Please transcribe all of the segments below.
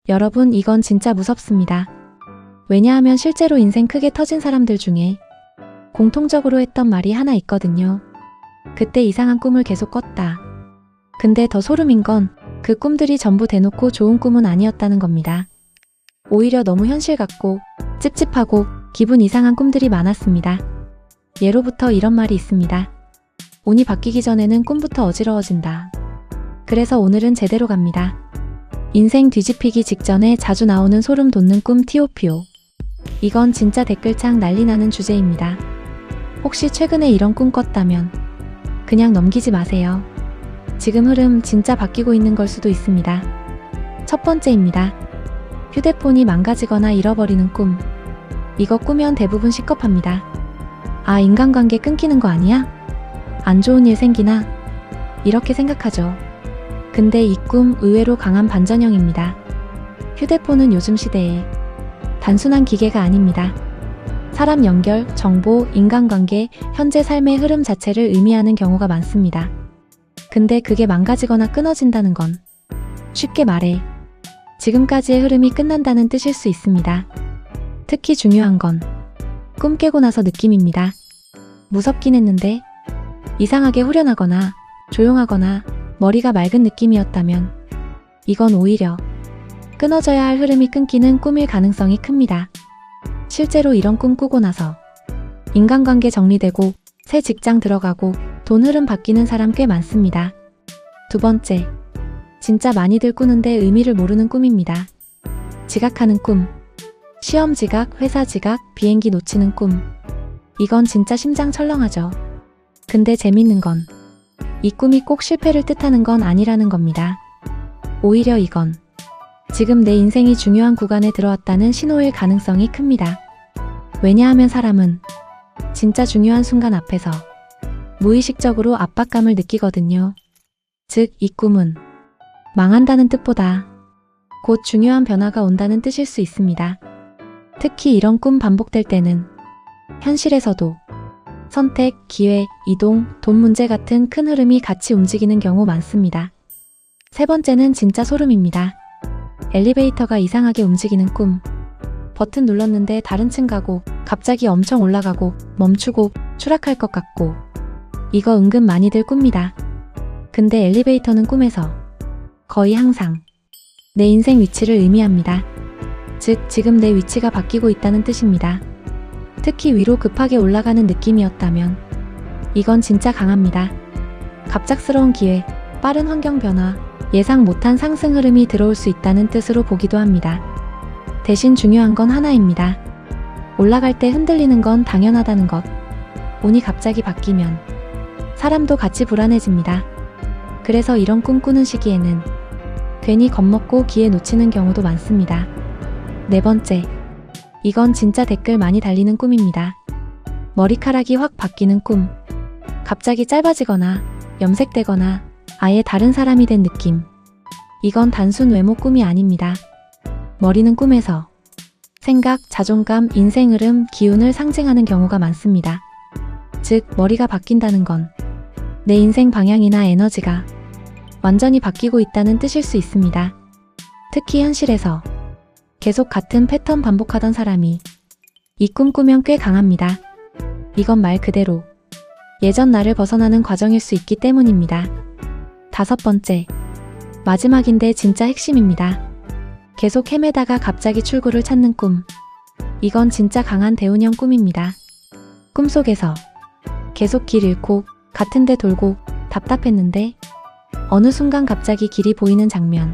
여러분, 이건 진짜 무섭습니다. 왜냐하면 실제로 인생 크게 터진 사람들 중에 공통적으로 했던 말이 하나 있거든요. 그때 이상한 꿈을 계속 꿨다. 근데 더 소름인 건 그 꿈들이 전부 대놓고 좋은 꿈은 아니었다는 겁니다. 오히려 너무 현실 같고 찝찝하고 기분 이상한 꿈들이 많았습니다. 예로부터 이런 말이 있습니다. 운이 바뀌기 전에는 꿈부터 어지러워진다. 그래서 오늘은 제대로 갑니다. 인생 뒤집히기 직전에 자주 나오는 소름 돋는 꿈 TOPO. 이건 진짜 댓글창 난리 나는 주제입니다. 혹시 최근에 이런 꿈 꿨다면 그냥 넘기지 마세요. 지금 흐름 진짜 바뀌고 있는 걸 수도 있습니다. 첫 번째입니다. 휴대폰이 망가지거나 잃어버리는 꿈. 이거 꾸면 대부분 시겁합니다. 아, 인간관계 끊기는 거 아니야? 안 좋은 일 생기나? 이렇게 생각하죠. 근데 이 꿈 의외로 강한 반전형입니다. 휴대폰은 요즘 시대에 단순한 기계가 아닙니다. 사람 연결, 정보, 인간관계, 현재 삶의 흐름 자체를 의미하는 경우가 많습니다. 근데 그게 망가지거나 끊어진다는 건 쉽게 말해 지금까지의 흐름이 끝난다는 뜻일 수 있습니다. 특히 중요한 건 꿈 깨고 나서 느낌입니다. 무섭긴 했는데 이상하게 후련하거나 조용하거나 머리가 맑은 느낌이었다면 이건 오히려 끊어져야 할 흐름이 끊기는 꿈일 가능성이 큽니다. 실제로 이런 꿈 꾸고 나서 인간관계 정리되고 새 직장 들어가고 돈 흐름 바뀌는 사람 꽤 많습니다. 두 번째, 진짜 많이들 꾸는데 의미를 모르는 꿈입니다. 지각하는 꿈. 시험 지각, 회사 지각, 비행기 놓치는 꿈. 이건 진짜 심장 철렁하죠. 근데 재밌는 건 이 꿈이 꼭 실패를 뜻하는 건 아니라는 겁니다. 오히려 이건 지금 내 인생이 중요한 구간에 들어왔다는 신호일 가능성이 큽니다. 왜냐하면 사람은 진짜 중요한 순간 앞에서 무의식적으로 압박감을 느끼거든요. 즉, 이 꿈은 망한다는 뜻보다 곧 중요한 변화가 온다는 뜻일 수 있습니다. 특히 이런 꿈 반복될 때는 현실에서도 선택, 기회, 이동, 돈 문제 같은 큰 흐름이 같이 움직이는 경우 많습니다. 세 번째는 진짜 소름입니다. 엘리베이터가 이상하게 움직이는 꿈. 버튼 눌렀는데 다른 층 가고 갑자기 엄청 올라가고 멈추고 추락할 것 같고. 이거 은근 많이들 꿉니다. 근데 엘리베이터는 꿈에서 거의 항상 내 인생 위치를 의미합니다. 즉, 지금 내 위치가 바뀌고 있다는 뜻입니다. 특히 위로 급하게 올라가는 느낌이었다면 이건 진짜 강합니다. 갑작스러운 기회, 빠른 환경 변화, 예상 못한 상승 흐름이 들어올 수 있다는 뜻으로 보기도 합니다. 대신 중요한 건 하나입니다. 올라갈 때 흔들리는 건 당연하다는 것. 운이 갑자기 바뀌면 사람도 같이 불안해집니다. 그래서 이런 꿈 꾸는 시기에는 괜히 겁먹고 기회 놓치는 경우도 많습니다. 네 번째, 이건 진짜 댓글 많이 달리는 꿈입니다. 머리카락이 확 바뀌는 꿈. 갑자기 짧아지거나 염색되거나 아예 다른 사람이 된 느낌. 이건 단순 외모 꿈이 아닙니다. 머리는 꿈에서 생각, 자존감, 인생 흐름, 기운을 상징하는 경우가 많습니다. 즉, 머리가 바뀐다는 건 내 인생 방향이나 에너지가 완전히 바뀌고 있다는 뜻일 수 있습니다. 특히 현실에서 계속 같은 패턴 반복하던 사람이 이 꿈 꾸면 꽤 강합니다. 이건 말 그대로 예전 나를 벗어나는 과정일 수 있기 때문입니다. 다섯 번째, 마지막인데 진짜 핵심입니다. 계속 헤매다가 갑자기 출구를 찾는 꿈. 이건 진짜 강한 대운형 꿈입니다. 꿈속에서 계속 길 잃고 같은 데 돌고 답답했는데 어느 순간 갑자기 길이 보이는 장면.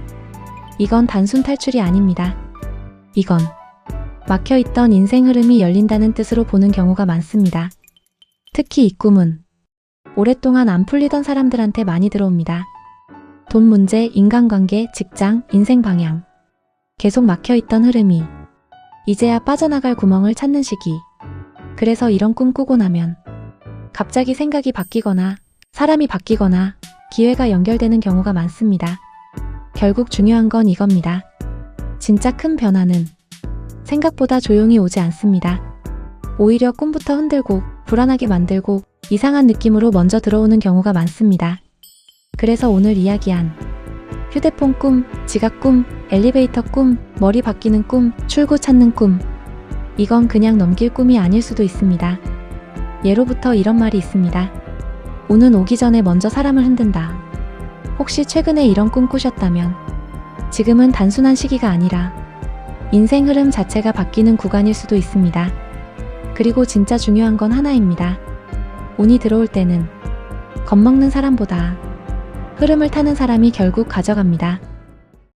이건 단순 탈출이 아닙니다. 이건 막혀있던 인생 흐름이 열린다는 뜻으로 보는 경우가 많습니다. 특히 이 꿈은 오랫동안 안 풀리던 사람들한테 많이 들어옵니다. 돈 문제, 인간관계, 직장, 인생 방향. 계속 막혀있던 흐름이 이제야 빠져나갈 구멍을 찾는 시기. 그래서 이런 꿈 꾸고 나면 갑자기 생각이 바뀌거나 사람이 바뀌거나 기회가 연결되는 경우가 많습니다. 결국 중요한 건 이겁니다. 진짜 큰 변화는 생각보다 조용히 오지 않습니다. 오히려 꿈부터 흔들고 불안하게 만들고 이상한 느낌으로 먼저 들어오는 경우가 많습니다. 그래서 오늘 이야기한 휴대폰 꿈, 지각 꿈, 엘리베이터 꿈, 머리 바뀌는 꿈, 출구 찾는 꿈. 이건 그냥 넘길 꿈이 아닐 수도 있습니다. 예로부터 이런 말이 있습니다. 운은 오기 전에 먼저 사람을 흔든다. 혹시 최근에 이런 꿈 꾸셨다면 지금은 단순한 시기가 아니라 인생 흐름 자체가 바뀌는 구간일 수도 있습니다. 그리고 진짜 중요한 건 하나입니다. 운이 들어올 때는 겁먹는 사람보다 흐름을 타는 사람이 결국 가져갑니다.